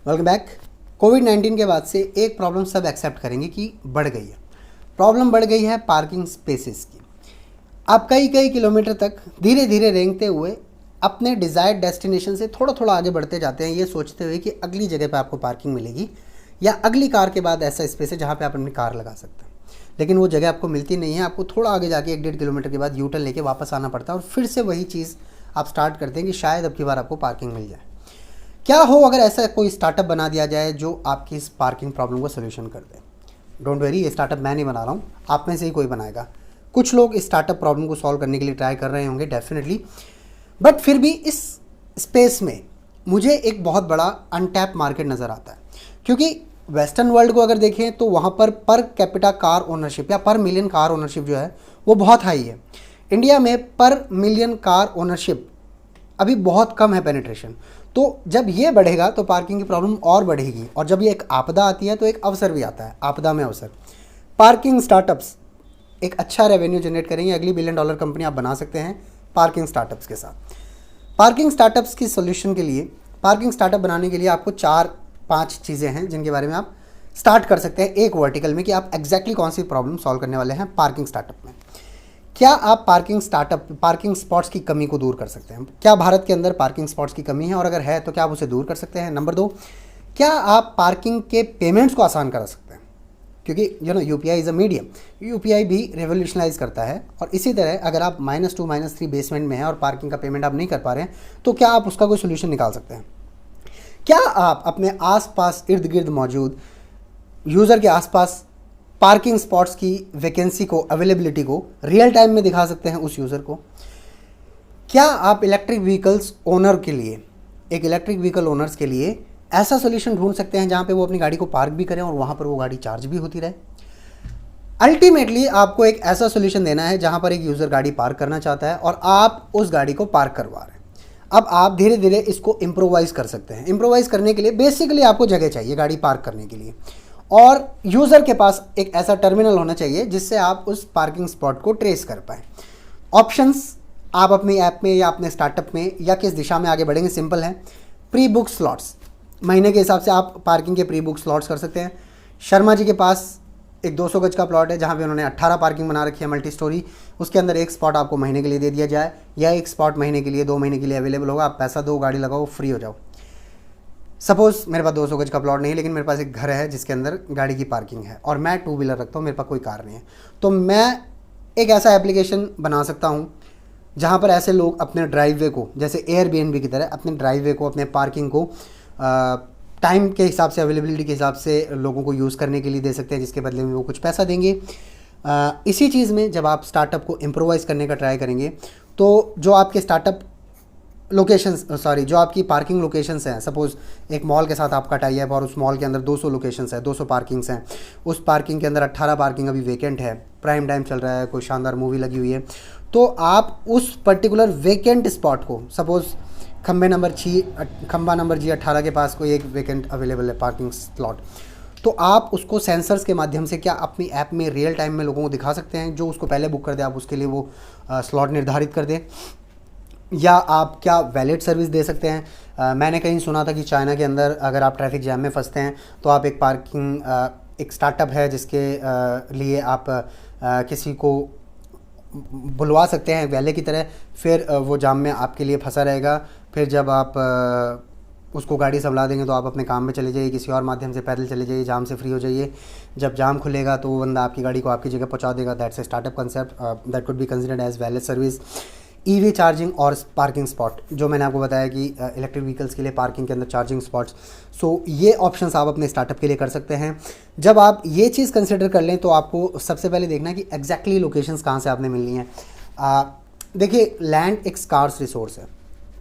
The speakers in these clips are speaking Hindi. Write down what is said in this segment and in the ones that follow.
Welcome back. कोविड-19 के बाद से एक प्रॉब्लम सब एक्सेप्ट करेंगे कि बढ़ गई है। प्रॉब्लम बढ़ गई है पार्किंग स्पेसेस की। आप कई कई किलोमीटर तक धीरे धीरे रेंगते हुए अपने डिज़ायर्ड डेस्टिनेशन से थोड़ा थोड़ा आगे बढ़ते जाते हैं, ये सोचते हुए कि अगली जगह पर आपको पार्किंग मिलेगी या अगली कार के बाद ऐसा स्पेस है जहाँ पे आप अपनी कार लगा सकते हैं। लेकिन वो जगह आपको मिलती नहीं है। आपको थोड़ा आगे जाके 1-1.5 किलोमीटर के बाद यू टर्न लेके वापस आना पड़ता है और फिर से वही चीज़ आप स्टार्ट करते हैं कि शायद अब की बार आपको पार्किंग मिल जाए। क्या हो अगर ऐसा कोई स्टार्टअप बना दिया जाए जो आपकी इस पार्किंग प्रॉब्लम को सोल्यूशन कर दे। डोंट वरी, ये स्टार्टअप मैं नहीं बना रहा हूँ, आप में से ही कोई बनाएगा। कुछ लोग इस स्टार्टअप प्रॉब्लम को सॉल्व करने के लिए ट्राई कर रहे होंगे डेफिनेटली, बट फिर भी इस स्पेस में मुझे एक बहुत बड़ा अनटैप मार्केट नज़र आता है। क्योंकि वेस्टर्न वर्ल्ड को अगर देखें तो वहाँ पर कैपिटा कार ओनरशिप या पर मिलियन कार ओनरशिप जो है वो बहुत हाई है। इंडिया में पर मिलियन कार ओनरशिप अभी बहुत कम है पेनिट्रेशन। तो जब ये बढ़ेगा तो पार्किंग की प्रॉब्लम और बढ़ेगी, और जब ये एक आपदा आती है तो एक अवसर भी आता है, आपदा में अवसर। पार्किंग स्टार्टअप्स एक अच्छा रेवेन्यू जनरेट करेंगे। अगली $1 बिलियन कंपनी आप बना सकते हैं पार्किंग स्टार्टअप्स के साथ। पार्किंग स्टार्टअप्स की सोल्यूशन के लिए, पार्किंग स्टार्टअप बनाने के लिए आपको 4-5 चीज़ें हैं जिनके बारे में आप स्टार्ट कर सकते हैं एक वर्टिकल में, कि आप एग्जैक्टली कौन सी प्रॉब्लम सॉल्व करने वाले हैं पार्किंग स्टार्टअप में। क्या आप पार्किंग स्पॉट्स की कमी को दूर कर सकते हैं? क्या भारत के अंदर पार्किंग स्पॉट्स की कमी है, और अगर है तो क्या आप उसे दूर कर सकते हैं? नंबर 2, क्या आप पार्किंग के पेमेंट्स को आसान करा सकते हैं? क्योंकि UPI is a medium, UPI भी रेवोल्यूशनाइज करता है। और इसी तरह अगर आप -2 -3 बेसमेंट में हैं और पार्किंग का पेमेंट आप नहीं कर पा रहे हैं, तो क्या आप उसका कोई सोल्यूशन निकाल सकते हैं? क्या आप अपने आसपास इर्द गिर्द मौजूद यूज़र के आसपास पार्किंग स्पॉट्स की वैकेंसी को, अवेलेबिलिटी को रियल टाइम में दिखा सकते हैं उस यूज़र को? क्या आप इलेक्ट्रिक व्हीकल्स ओनर के लिए, एक इलेक्ट्रिक व्हीकल ओनर्स के लिए ऐसा सोल्यूशन ढूंढ सकते हैं जहां पे वो अपनी गाड़ी को पार्क भी करें और वहां पर वो गाड़ी चार्ज भी होती रहे? अल्टीमेटली आपको एक ऐसा सोल्यूशन देना है जहां पर एक यूज़र गाड़ी पार्क करना चाहता है और आप उस गाड़ी को पार्क करवा रहे हैं। अब आप धीरे धीरे इसको इम्प्रोवाइज़ कर सकते हैं। इम्प्रोवाइज़ करने के लिए बेसिकली आपको जगह चाहिए गाड़ी पार्क करने के लिए, और यूज़र के पास एक ऐसा टर्मिनल होना चाहिए जिससे आप उस पार्किंग स्पॉट को ट्रेस कर पाएँ। ऑप्शंस आप अपनी ऐप में या अपने स्टार्टअप में या किस दिशा में आगे बढ़ेंगे, सिंपल है। प्री बुक स्लॉट्स, महीने के हिसाब से आप पार्किंग के प्री बुक स्लॉट्स कर सकते हैं। शर्मा जी के पास एक 200 गज का प्लॉट है जहाँ पे उन्होंने 18 पार्किंग बना रखी है, मल्टी स्टोरी। उसके अंदर एक स्पॉट आपको महीने के लिए दे दिया जाए, या एक स्पॉट महीने के लिए, 2 महीने के लिए अवेलेबल होगा। आप पैसा दो, गाड़ी लगाओ, फ्री हो जाओ। सपोज़ मेरे पास 200 गज का प्लॉट नहीं है, लेकिन मेरे पास एक घर है जिसके अंदर गाड़ी की पार्किंग है और मैं 2 व्हीलर रखता हूँ, मेरे पास कोई कार नहीं है। तो मैं एक ऐसा एप्लीकेशन बना सकता हूँ जहाँ पर ऐसे लोग अपने ड्राइववे को, जैसे एयरबीएनबी की तरह, अपने ड्राइववे को, अपने पार्किंग को टाइम के हिसाब से, अवेलेबिलिटी के हिसाब से लोगों को यूज़ करने के लिए दे सकते हैं, जिसके बदले में वो कुछ पैसा देंगे। इसी चीज़ में जब आप स्टार्टअप को इम्प्रोवाइज़ करने का ट्राई करेंगे तो जो आपके स्टार्टअप लोकेशंस, जो आपकी पार्किंग लोकेशंस हैं, सपोज़ एक मॉल के साथ आपका टाई है और उस मॉल के अंदर 200 लोकेशंस हैं, 200 पार्किंग्स हैं। उस पार्किंग के अंदर 18 पार्किंग अभी वेकेंट है, प्राइम टाइम चल रहा है, कोई शानदार मूवी लगी हुई है, तो आप उस पर्टिकुलर वेकेंट स्पॉट को, सपोज़ खंबा नंबर G18 के पास कोई एक वेकेंट अवेलेबल है पार्किंग स्लॉट, तो आप उसको सेंसर्स के माध्यम से क्या अपनी ऐप में रियल टाइम में लोगों को दिखा सकते हैं। जो उसको पहले बुक कर दे, आप उसके लिए वो स्लॉट निर्धारित कर दें। या आप क्या वैलिड सर्विस दे सकते हैं। मैंने कहीं सुना था कि चाइना के अंदर अगर आप ट्रैफिक जैम में फंसते हैं तो आप एक स्टार्टअप है जिसके लिए आप किसी को बुलवा सकते हैं वैले की तरह, फिर वो जाम में आपके लिए फंसा रहेगा। फिर जब आप उसको गाड़ी संभला देंगे तो आप अपने काम में चले जाइए, किसी और माध्यम से पैदल चले जाइए, जाम से फ्री हो जाइए। जब जाम खुलेगा तो वो बंदा आपकी गाड़ी को आपकी जगह पहुंचा देगा। That's a startup concept that could be considered as valid service. EV charging और पार्किंग स्पॉट, जो मैंने आपको बताया कि इलेक्ट्रिक व्हीकल्स के लिए पार्किंग के अंदर चार्जिंग स्पॉट्स, सो ये ऑप्शंस आप अपने स्टार्टअप के लिए कर सकते हैं। जब आप ये चीज़ कंसिडर कर लें तो आपको सबसे पहले देखना है कि एग्जैक्टली लोकेशंस कहाँ से आपने मिलनी है। देखिए, लैंड एक स्कार्स रिसोर्स है,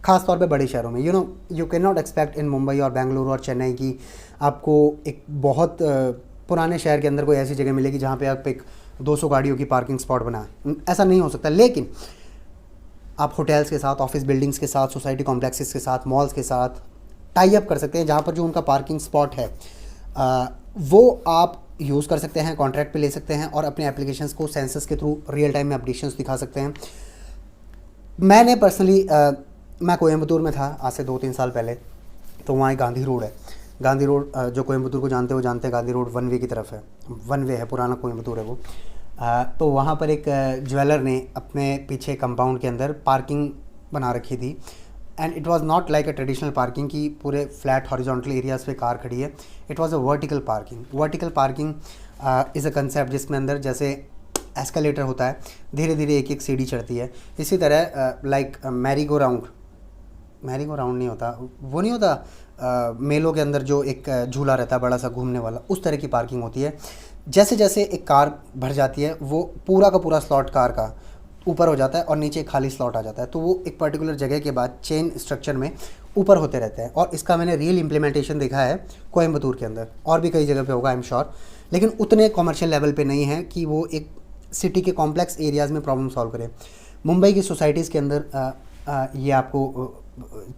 खास तौर पे बड़े शहरों में। You can not expect in Mumbai और बेंगलुरु और चेन्नई की आपको एक बहुत पुराने शहर के अंदर कोई ऐसी जगह मिलेगी जहाँ पे आप एक 200 गाड़ियों की पार्किंग स्पॉट बनाएं, ऐसा नहीं हो सकता। लेकिन आप होटल्स के साथ, ऑफिस बिल्डिंग्स के साथ, सोसाइटी कॉम्प्लेक्सेस के साथ, मॉल्स के साथ टाई अप कर सकते हैं, जहाँ पर जो उनका पार्किंग स्पॉट है वो आप यूज़ कर सकते हैं, कॉन्ट्रैक्ट पे ले सकते हैं और अपने एप्लीकेशंस को सेंसस के थ्रू रियल टाइम में अपडेशंस दिखा सकते हैं। मैंने पर्सनली मैं कोयम्बतूर में था आज से 2-3 साल पहले, तो वहाँ एक गांधी रोड है, गांधी रोड जो कोयम्बतूर को जानते हो जानते हैं, गांधी रोड वन वे की तरफ है, वन वे है, पुराना कोयम्बतूर है वो। तो वहाँ पर एक ज्वेलर ने अपने पीछे कंपाउंड के अंदर पार्किंग बना रखी थी, and it was not like a traditional parking की पूरे फ्लैट हॉरिजॉन्टल एरियाज पे कार खड़ी है। It was a vertical parking. Vertical parking is a concept जिसमें अंदर जैसे एस्केलेटर होता है, धीरे धीरे एक एक सीढ़ी चढ़ती है, इसी तरह लाइक मैरी गो राउंड नहीं होता, वो नहीं होता मेलों के अंदर जो एक झूला रहता है बड़ा सा घूमने वाला, उस तरह की पार्किंग होती है। जैसे जैसे एक कार भर जाती है वो पूरा का पूरा स्लॉट कार का ऊपर हो जाता है और नीचे एक खाली स्लॉट आ जाता है, तो वो एक पर्टिकुलर जगह के बाद चेन स्ट्रक्चर में ऊपर होते रहते हैं। और इसका मैंने रियल इम्प्लीमेंटेशन देखा है कोयम्बतूर के अंदर, और भी कई जगह पे होगा आई एम श्योर, लेकिन उतने कॉमर्शियल लेवल पे नहीं है कि वो एक सिटी के कॉम्प्लेक्स एरियाज़ में प्रॉब्लम सॉल्व करे। मुंबई की सोसाइटीज़ के अंदर ये आपको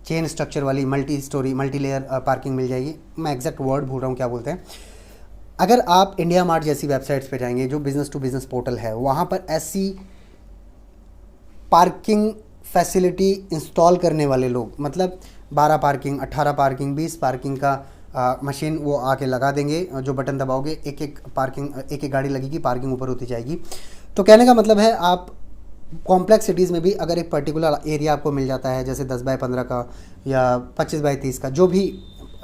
चेन स्ट्रक्चर वाली multi storey multi layer parking मिल जाएगी। मैं एग्जैक्ट वर्ड भूल रहा हूँ क्या बोलते हैं। अगर आप इंडिया मार्ट जैसी वेबसाइट्स पे जाएंगे जो बिज़नेस टू बिज़नेस पोर्टल है, वहाँ पर ऐसी पार्किंग फैसिलिटी इंस्टॉल करने वाले लोग, मतलब 12 पार्किंग 18 पार्किंग 20 पार्किंग का मशीन वो आके लगा देंगे, जो बटन दबाओगे एक एक पार्किंग एक एक गाड़ी लगेगी, पार्किंग ऊपर होती जाएगी। तो कहने का मतलब है आप कॉम्प्लेक्स सिटीज़ में भी अगर एक पर्टिकुलर एरिया आपको मिल जाता है, जैसे 10 बाय 15 का या 25 बाय 30 का, जो भी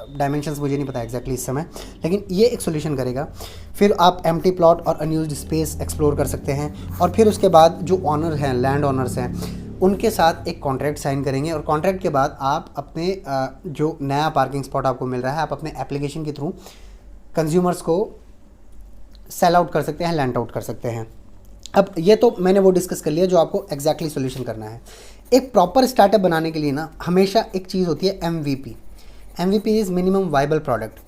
डायमेंशंस मुझे नहीं पता एग्जैक्टली इस समय, लेकिन ये एक सोल्यूशन करेगा। फिर आप एम्प्टी प्लॉट और अनयूज्ड स्पेस एक्सप्लोर कर सकते हैं, और फिर उसके बाद जो ऑनर हैं, लैंड ऑनर्स हैं, उनके साथ एक कॉन्ट्रैक्ट साइन करेंगे, और कॉन्ट्रैक्ट के बाद आप अपने जो नया पार्किंग स्पॉट आपको मिल रहा है, आप अपने एप्लीकेशन के थ्रू कंज्यूमर्स को सेल आउट कर सकते हैं, लैंड आउट कर सकते हैं। अब ये तो मैंने वो डिस्कस कर लिया जो आपको एग्जैक्टली सोल्यूशन करना है। एक प्रॉपर स्टार्टअप बनाने के लिए ना हमेशा एक चीज़ होती है MVP। MVP is minimum viable product.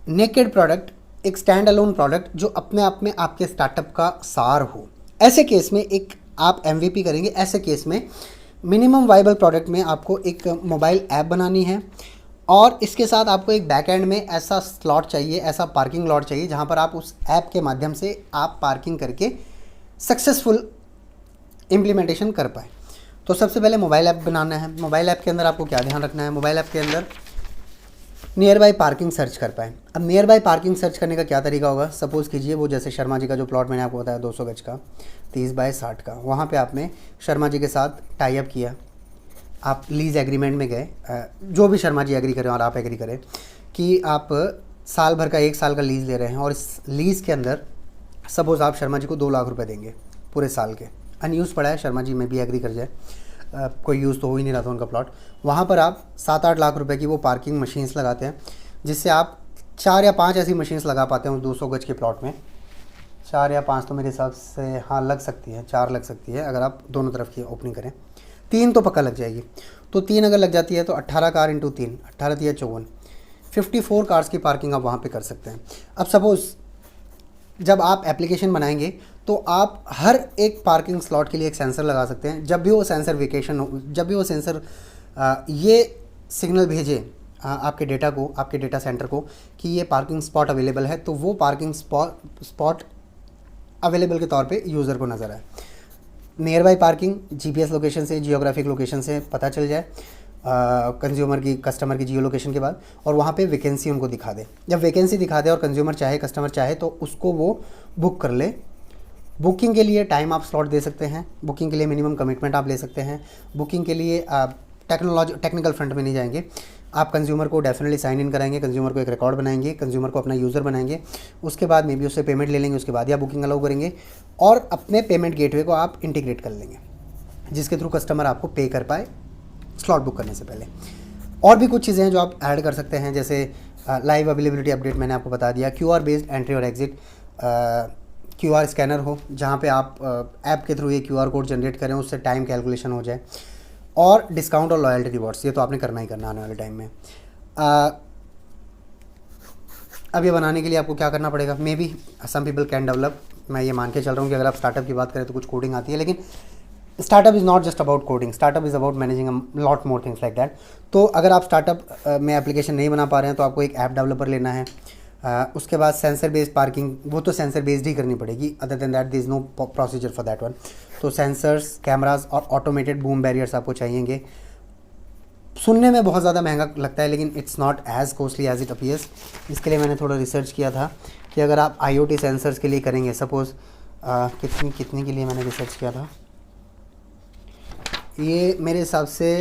Naked product, एक स्टैंड अलोन प्रोडक्ट जो अपने आप में आपके स्टार्टअप का सार हो। ऐसे केस में एक आप MVP करेंगे, ऐसे केस में मिनिमम वाइबल प्रोडक्ट में आपको एक मोबाइल ऐप बनानी है, और इसके साथ आपको एक बैक एंड में ऐसा स्लॉट चाहिए, ऐसा पार्किंग लॉट चाहिए जहाँ पर आप उस ऐप के माध्यम से आप पार्किंग करके सक्सेसफुल इम्प्लीमेंटेशन कर पाए। तो सबसे पहले मोबाइल ऐप बनाना है। मोबाइल ऐप के अंदर आपको क्या ध्यान रखना है, मोबाइल ऐप के अंदर नियर बाई पार्किंग सर्च कर पाए। अब नियर बाई पार्किंग सर्च करने का क्या तरीका होगा, सपोज़ कीजिए वो जैसे शर्मा जी का जो प्लॉट मैंने आपको बताया 200 गज का 30 बाय 60 का, वहाँ पे आपने शर्मा जी के साथ टाई अप किया, आप लीज़ एग्रीमेंट में गए, जो भी शर्मा जी एग्री करें और आप एग्री करें कि आप साल भर का 1 साल का लीज़ ले रहे हैं, और इस लीज़ के अंदर सपोज़ आप शर्मा जी को 2 लाख रुपए देंगे पूरे साल के। अनयूज़ पड़ा है, शर्मा जी में भी एग्री कर जाए, कोई यूज़ तो हो ही नहीं रहा था उनका प्लॉट। वहाँ पर आप 7-8 लाख रुपए की वो पार्किंग मशीन्स लगाते हैं, जिससे आप 4 या 5 ऐसी मशीन्स लगा पाते हैं 200 गज के प्लॉट में। 4 या 5 तो मेरे हिसाब से हाँ लग सकती है, 4 लग सकती है अगर आप दोनों तरफ की ओपनिंग करें, 3 तो पक्का लग जाएगी। तो 3 अगर लग जाती है तो 18 कार इंटू 3, 18 3 54, 54 कार्स की पार्किंग आप वहाँ पे कर सकते हैं। अब सपोज़ जब आप एप्लीकेशन बनाएंगे तो आप हर एक पार्किंग स्लॉट के लिए एक सेंसर लगा सकते हैं। जब भी वो सेंसर वेकेशन हो, जब भी वो सेंसर ये सिग्नल भेजे आपके डेटा को, आपके डेटा सेंटर को कि ये पार्किंग स्पॉट अवेलेबल है, तो वो पार्किंग स्पॉट अवेलेबल के तौर पे यूज़र को नज़र आए। Near by parking GPS location से, जियोग्राफिक लोकेशन से पता चल जाए कस्टमर की जियो लोकेशन के बाद, और वहाँ पे वैकेंसी उनको दिखा दे। जब वैकेंसी दिखा दे और कंज्यूमर चाहे, कस्टमर चाहे तो उसको वो बुक कर ले। बुकिंग के लिए टाइम आप स्लॉट दे सकते हैं, बुकिंग के लिए मिनिमम कमिटमेंट आप ले सकते हैं। बुकिंग के लिए टेक्निकल फ्रंट में नहीं जाएंगे, आप कंज्यूमर को डेफिनेटली साइन इन कराएंगे, कंज्यूमर को एक रिकॉर्ड बनाएंगे, कंज्यूमर को अपना यूज़र बनाएंगे, उसके बाद में भी उससे पेमेंट ले लेंगे, उसके बाद या बुकिंग अलाउ करेंगे, और अपने पेमेंट गेटवे को आप इंटीग्रेट कर लेंगे, जिसके थ्रू कस्टमर आपको पे कर पाए स्लॉट बुक करने से पहले। और भी कुछ चीज़ें हैं जो आप ऐड कर सकते हैं, जैसे लाइव अवेलेबिलिटी अपडेट मैंने आपको बता दिया, QR बेस्ड एंट्री और एग्जिट, QR स्कैनर हो जहाँ पे आप ऐप के थ्रू ये QR कोड जनरेट करें, उससे टाइम कैलकुलेशन हो जाए, और डिस्काउंट और लॉयल्टी रिवॉर्ड्स, ये तो आपने करना ही करना आने वाले टाइम में। अब ये बनाने के लिए आपको क्या करना पड़ेगा, maybe some people can develop, मैं ये मान के चल रहा हूँ कि अगर आप स्टार्टअप की बात करें तो कुछ कोडिंग आती है, लेकिन startup is not just about coding, startup is about managing a lot more things like that. तो अगर आप स्टार्टअप में एप्लीकेशन नहीं बना पा रहे हैं तो आपको एक ऐप डेवलपर लेना है। उसके बाद सेंसर बेस्ड पार्किंग, वो तो सेंसर बेस्ड ही करनी पड़ेगी, other than that there is no procedure for that one. तो सेंसर्स, कैमरास और ऑटोमेटेड बूम बैरियर्स आपको चाहिएंगे। सुनने में बहुत ज़्यादा महंगा लगता है, लेकिन it's not as costly as it appears. इसके लिए मैंने थोड़ा रिसर्च किया था कि अगर आप IoT सेंसर्स के लिए करेंगे, सपोज़ कितने के लिए मैंने रिसर्च किया था, ये मेरे हिसाब से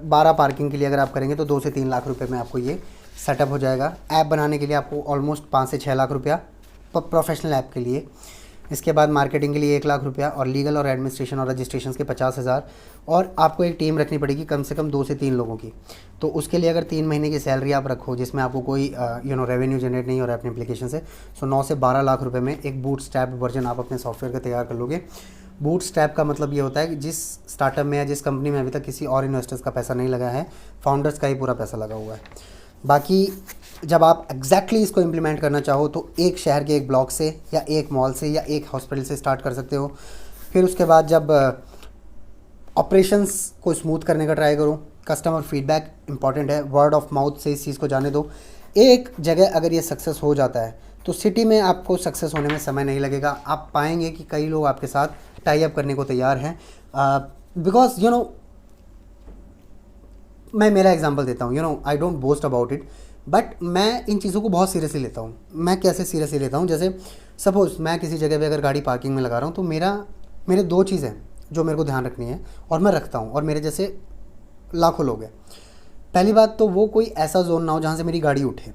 12 पार्किंग के लिए अगर आप करेंगे तो 2 से 3 लाख रुपए में आपको ये सेटअप हो जाएगा। ऐप बनाने के लिए आपको ऑलमोस्ट 5 से 6 लाख रुपया प्रोफेशनल ऐप के लिए। इसके बाद मार्केटिंग के लिए 1 लाख रुपया, और लीगल और एडमिनिस्ट्रेशन और रजिस्ट्रेशन के 50,000, और आपको एक टीम रखनी पड़ेगी कम से कम 2 से 3 लोगों की। तो उसके लिए अगर 3 महीने की सैलरी आप रखो जिसमें आपको कोई रेवेन्यू जनरेट नहीं हो रहा है अपने एप्लीकेशन से, सो 9 से 12 लाख रुपए में एक बूटस्ट्रैप वर्जन आप अपने सॉफ्टवेयर का तैयार कर लोगे। बूटस्ट्रैप का मतलब ये होता है कि जिस स्टार्टअप में या जिस कंपनी में अभी तक किसी और इन्वेस्टर्स का पैसा नहीं लगा है, फाउंडर्स का ही पूरा पैसा लगा हुआ है। बाकी जब आप एग्जैक्टली इसको इम्प्लीमेंट करना चाहो तो एक शहर के एक ब्लॉक से या एक मॉल से या एक हॉस्पिटल से स्टार्ट कर सकते हो। फिर उसके बाद जब ऑपरेशंस को स्मूथ करने का ट्राई करो, कस्टमर फीडबैक इंपॉर्टेंट है, वर्ड ऑफ माउथ से इस चीज़ को जाने दो। एक जगह अगर ये सक्सेस हो जाता है तो सिटी में आपको सक्सेस होने में समय नहीं लगेगा। आप पाएंगे कि कई लोग आपके साथ टाई अप करने को तैयार हैं, बिकॉज मैं मेरा एग्जांपल देता हूँ, I don't boast about it, but मैं इन चीज़ों को बहुत सीरियसली लेता हूँ। मैं कैसे सीरियसली लेता हूँ, जैसे सपोज़ मैं किसी जगह पे अगर गाड़ी पार्किंग में लगा रहा हूँ तो मेरे 2 चीज़ें जो मेरे को ध्यान रखनी है और मैं रखता हूँ, और मेरे जैसे लाखों लोग हैं। पहली बात तो वो कोई ऐसा जोन ना हो जहाँ से मेरी गाड़ी उठे,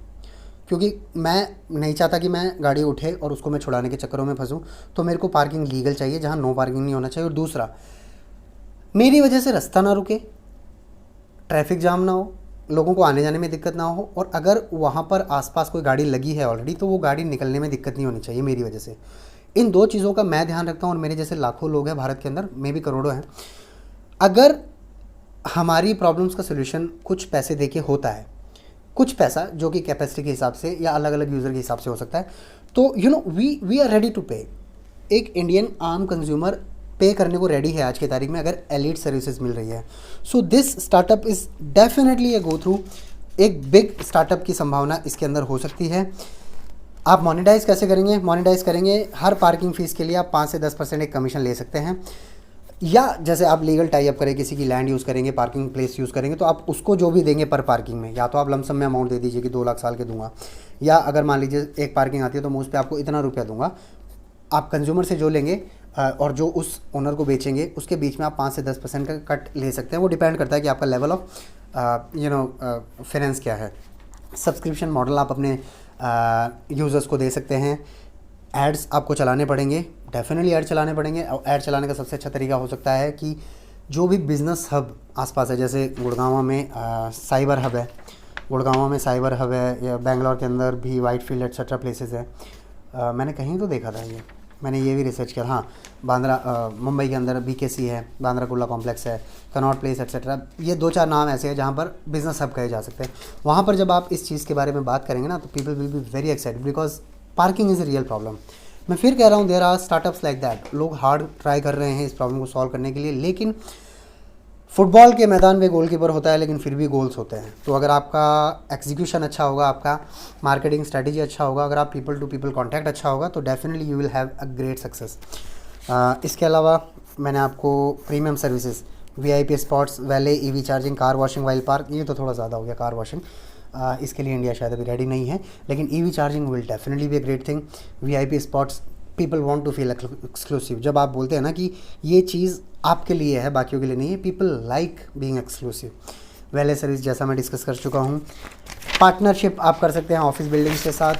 क्योंकि मैं नहीं चाहता कि मैं गाड़ी उठे और उसको मैं छुड़ाने के चक्करों में फंसूँ। तो मेरे को पार्किंग लीगल चाहिए जहाँ नो पार्किंग नहीं होना चाहिए। और दूसरा, मेरी वजह से रास्ता ना रुके, ट्रैफिक जाम ना हो, लोगों को आने जाने में दिक्कत ना हो, और अगर वहाँ पर आसपास कोई गाड़ी लगी है ऑलरेडी तो वो गाड़ी निकलने में दिक्कत नहीं होनी चाहिए मेरी वजह से। इन 2 चीज़ों का मैं ध्यान रखता हूँ, और मेरे जैसे लाखों लोग हैं भारत के अंदर, में भी करोड़ों हैं। अगर हमारी प्रॉब्लम्स का सोल्यूशन कुछ पैसे देके होता है, कुछ पैसा जो कि कैपेसिटी के हिसाब से या अलग अलग यूज़र के हिसाब से हो सकता है, तो वी आर रेडी टू पे। एक इंडियन आम कंज्यूमर पे करने को रेडी है आज की तारीख में अगर एलीट सर्विसेज मिल रही है। So this startup is definitely A go through. एक बिग स्टार्टअप की संभावना इसके अंदर हो सकती है। आप मोनेटाइज कैसे करेंगे? मोनेटाइज करेंगे, हर पार्किंग फ़ीस के लिए आप 5 से 10% एक कमीशन ले सकते हैं, या जैसे आप लीगल टाई अप करें, किसी की लैंड यूज़ करेंगे, पार्किंग प्लेस यूज़ करेंगे, तो आप उसको जो भी देंगे पर पार्किंग में, या तो आप लमसम में अमाउंट दे दीजिए कि 2 लाख साल के दूंगा, या अगर मान लीजिए एक पार्किंग आती है तो मैं उस पर आपको इतना रुपया दूंगा। आप कंज्यूमर से जो लेंगे और जो उस ओनर को बेचेंगे उसके बीच में आप 5 से 10% का कट ले सकते हैं। वो डिपेंड करता है कि आपका लेवल ऑफ फाइनेंस क्या है। सब्सक्रिप्शन मॉडल आप अपने यूज़र्स को दे सकते हैं। एड्स आपको चलाने पड़ेंगे, डेफिनेटली ऐड चलाने पड़ेंगे। और ऐड चलाने का सबसे अच्छा तरीका हो सकता है कि जो भी बिज़नेस हब आसपास है, जैसे गुड़गांव में साइबर हब है, गुड़गांव में साइबर हब है, या बेंगलोर के अंदर भी वाइट फील्ड एक्सेट्रा प्लेसेस है। मैंने कहीं तो देखा था ये, मैंने ये भी रिसर्च किया। हाँ, बांद्रा मुंबई के अंदर BKC है, बांद्रा कुर्ला कॉम्प्लेक्स है, कनॉट प्लेस एक्सेट्रा। ये 2-4 नाम ऐसे हैं जहाँ पर बिज़नेस हब कहे जा सकते हैं। वहाँ पर जब आप इस चीज़ के बारे में बात करेंगे ना, तो people will be very excited, because parking is a real problem. मैं फिर कह रहा हूँ, there are startups like that. लोग हार्ड ट्राई कर रहे हैं इस प्रॉब्लम को सॉल्व करने के लिए, लेकिन फुटबॉल के मैदान में गोलकीपर होता है लेकिन फिर भी गोल्स होते हैं। तो अगर आपका एग्जीक्यूशन अच्छा होगा, आपका मार्केटिंग स्ट्रेटजी अच्छा होगा, अगर आप पीपल टू पीपल कॉन्टैक्ट अच्छा होगा, तो definitely you will have a great success. इसके अलावा मैंने आपको premium services, VIP spots, valet, EV charging, car washing while park, ये तो थोड़ा ज़्यादा हो गया कार वॉशिंग, इसके लिए इंडिया शायद अभी रेडी नहीं है, लेकिन EV charging will definitely be a great thing. VIP spots, people want to feel exclusive. जब आप बोलते हैं ना कि ये चीज़ आपके लिए है, बाकियों के लिए नहीं है, people like being exclusive. Valet service जैसा मैं डिस्कस कर चुका हूँ। पार्टनरशिप आप कर सकते हैं ऑफिस बिल्डिंग्स के साथ।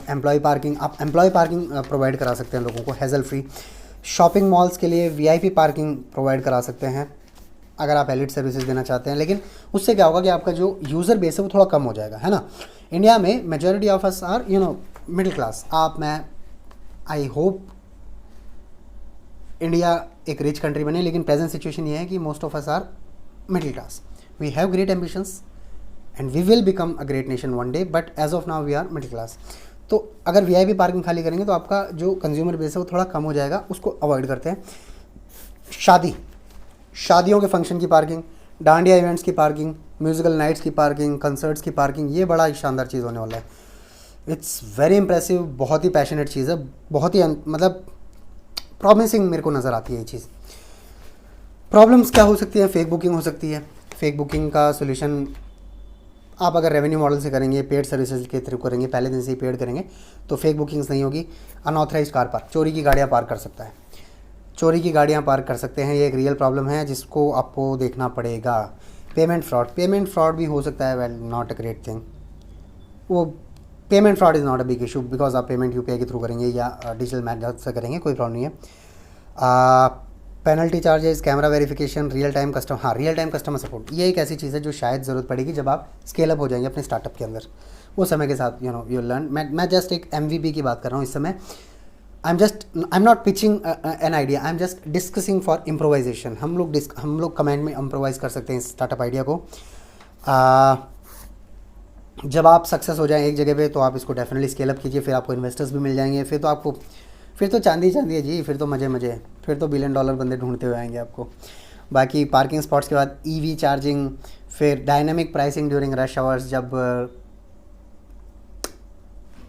एम्प्लॉय पार्किंग, आप एम्प्लॉय पार्किंग प्रोवाइड करा सकते हैं लोगों को हैजल फ्री। शॉपिंग मॉल्स के लिए VIP पार्किंग प्रोवाइड करा सकते हैं अगर आप एलिट सर्विसेज देना चाहते हैं। लेकिन उससे क्या होगा कि आपका जो यूज़र बेस है वो थोड़ा कम हो जाएगा, है ना। इंडिया में majority of us are middle class. आप, मैं, आई होप इंडिया एक रिच कंट्री बने, लेकिन प्रेजेंट सिचुएशन ये है कि most of us are middle class. We have great ambitions and we will become a great nation one day, but as of now we are middle class. तो अगर VIP पार्किंग खाली करेंगे तो आपका जो कंज्यूमर बेस है वो थोड़ा कम हो जाएगा, उसको अवॉइड करते हैं। शादियों के फंक्शन की पार्किंग, डांडिया इवेंट्स की पार्किंग, म्यूजिकल नाइट्स की पार्किंग, कंसर्ट्स की पार्किंग, ये बड़ा शानदार चीज़ होने वाला है। इट्स वेरी इंप्रेसिव, बहुत ही पैशनेट चीज़ है, बहुत ही मतलब प्रॉमिसिंग मेरे को नज़र आती है ये चीज़। प्रॉब्लम्स क्या हो सकती है? फेक बुकिंग हो सकती है, फेक बुकिंग का सोल्यूशन आप अगर रेवेन्यू मॉडल से करेंगे, पेड सर्विसेज के थ्रू करेंगे, पहले दिन से ही पेड करेंगे, तो फेक बुकिंग्स नहीं होगी। अनऑथराइज कार पार्क, चोरी की गाड़ियाँ पार्क कर सकता है, चोरी की गाड़ियाँ पार्क कर सकते हैं, ये एक रियल प्रॉब्लम है जिसको आपको देखना पड़ेगा। पेमेंट फ्रॉड भी हो सकता है, well not a great thing. वो payment fraud is not a big issue, because आप पेमेंट यूपीआई के थ्रू करेंगे या डिजिटल मेथड से करेंगे, कोई प्रॉब्लम नहीं है। Penalty charges, camera verification, real time customer support, ये एक ऐसी चीज़ है जो शायद ज़रूरत पड़ेगी जब आप स्केल अप हो जाएंगे अपने स्टार्टअप के अंदर, वो समय के साथ यू लर्न। मैं जस्ट एक MVP की बात कर रहा हूँ इस समय। I am not pitching an idea, I am just discussing for improvisation. हम लोग कमेंट में इम्प्रोवाइज़ कर सकते हैं इस स्टार्टअप आइडिया को। जब आप सक्सेस हो जाएं एक जगह पे तो आप इसको डेफिनेटली स्केल अप कीजिए, फिर आपको इन्वेस्टर्स भी मिल जाएंगे, फिर तो चांदी है जी, फिर तो मज़े, फिर तो $1 बिलियन बंदे ढूंढते हुए आएंगे आपको। बाकी पार्किंग स्पॉट्स के बाद EV चार्जिंग, फिर dynamic pricing during rush hours, जब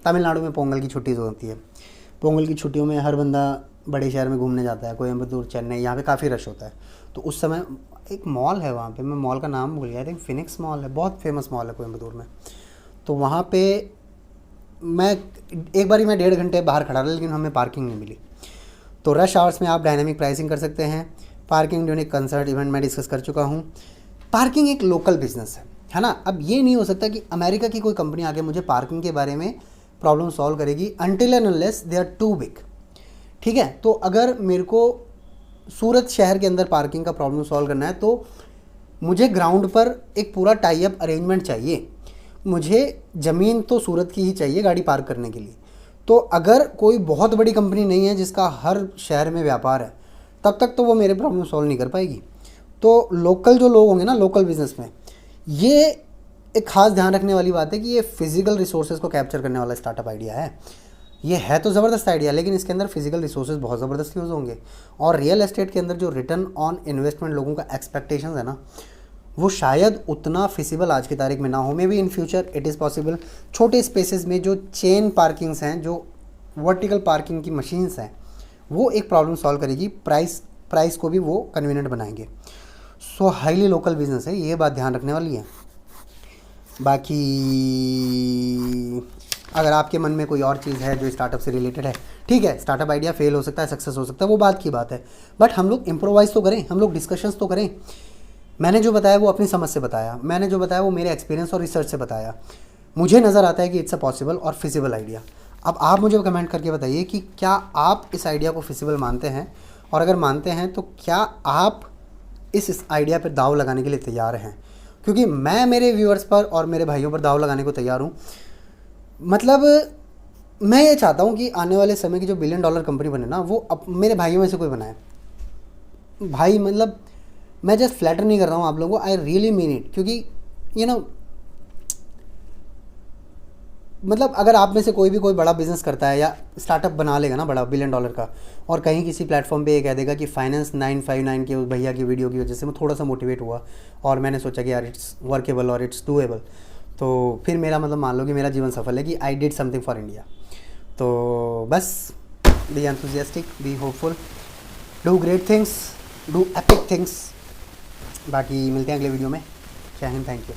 तमिलनाडु में पोंगल की छुट्टी होती है, पोंगल की छुट्टियों में हर बंदा बड़े शहर में घूमने जाता है, कोयम्बतूर, चेन्नई, यहाँ पे काफ़ी रश होता है। तो उस समय एक मॉल है वहाँ पे, मैं मॉल का नाम भूल गया, आई थिंक फिनिक्स मॉल है, बहुत फेमस मॉल है कोयम्बतूर में। तो वहाँ पे मैं 1.5 घंटे बाहर खड़ा रहा, लेकिन हमें पार्किंग नहीं मिली। तो रश आवर्स में आप डायनामिक प्राइसिंग कर सकते हैं। पार्किंग ड्यूरिंग कंसर्ट इवेंट मैं डिस्कस कर चुका हूँ। पार्किंग एक लोकल बिजनेस है ना। अब ये नहीं हो सकता कि अमेरिका की कोई कंपनी आके मुझे पार्किंग के बारे में प्रॉब्लम सॉल्व करेगी, until and unless they are too big. ठीक है, तो अगर मेरे को सूरत शहर के अंदर पार्किंग का प्रॉब्लम सॉल्व करना है तो मुझे ग्राउंड पर एक पूरा टाई अप अरेंजमेंट चाहिए। मुझे ज़मीन तो सूरत की ही चाहिए गाड़ी पार्क करने के लिए। तो अगर कोई बहुत बड़ी कंपनी नहीं है जिसका हर शहर में व्यापार है, तब तक तो वो मेरे प्रॉब्लम सॉल्व नहीं कर पाएगी। तो लोकल जो लोग होंगे ना, लोकल बिजनेस में, ये एक ख़ास ध्यान रखने वाली बात है कि ये फिजिकल रिसोर्सेज को कैप्चर करने वाला स्टार्टअप आइडिया है। ये है तो ज़बरदस्त आइडिया, लेकिन इसके अंदर फिजिकल रिसोर्सेज बहुत ज़बरदस्त यूज़ होंगे। और रियल एस्टेट के अंदर जो रिटर्न ऑन इन्वेस्टमेंट लोगों का एक्सपेक्टेशन है ना, वो शायद उतना फिजिबल आज की तारीख में ना हो। May be in future it is possible. छोटे स्पेसेस में जो चेन पार्किंग्स हैं, जो वर्टिकल पार्किंग की मशीन्स हैं, वो एक प्रॉब्लम सॉल्व करेगी। प्राइस को भी वो कन्वीनियंट बनाएंगे। सो हाईली लोकल बिजनेस है, ये बात ध्यान रखने वाली है। बाकी अगर आपके मन में कोई और चीज़ है जो स्टार्टअप से रिलेटेड है, ठीक है, स्टार्टअप आइडिया फेल हो सकता है, सक्सेस हो सकता है, वो बात की बात है। बट हम लोग इम्प्रोवाइज़ तो करें, हम लोग डिस्कशंस तो करें। मैंने जो बताया वो अपनी समझ से बताया, मैंने जो बताया वो मेरे एक्सपीरियंस और रिसर्च से बताया। मुझे नज़र आता है कि इट्स अ पॉसिबल और फिजिबल आइडिया। अब आप मुझे कमेंट करके बताइए कि क्या आप इस आइडिया को फिजिबल मानते हैं, और अगर मानते हैं तो क्या आप इस आइडिया पर दाव लगाने के लिए तैयार हैं। क्योंकि मैं मेरे व्यूअर्स पर और मेरे भाइयों पर दाव लगाने को तैयार हूँ। मतलब मैं ये चाहता हूँ कि आने वाले समय की जो $1 बिलियन कंपनी बने ना, वो अब मेरे भाइयों में से कोई बनाए। भाई मतलब मैं जस्ट फ्लैटर नहीं कर रहा हूँ आप लोगों को, आई रियली मीन इट। क्योंकि यू नो, मतलब अगर आप में से कोई भी कोई बड़ा बिजनेस करता है या स्टार्टअप बना लेगा ना बड़ा $1 बिलियन का, और कहीं किसी प्लेटफॉर्म पे ये कह देगा कि फाइनेंस 959 के उस भैया की वीडियो की वजह से मैं थोड़ा सा मोटिवेट हुआ और मैंने सोचा कि यार इट्स वर्केबल और इट्स डूएबल, तो फिर मेरा मतलब मान लो कि मेरा जीवन सफल है, कि I did something for India. तो बस be enthusiastic, be hopeful, do great things, do epic things. बाकी मिलते हैं अगले वीडियो में। जय हिंद, थैंक यू।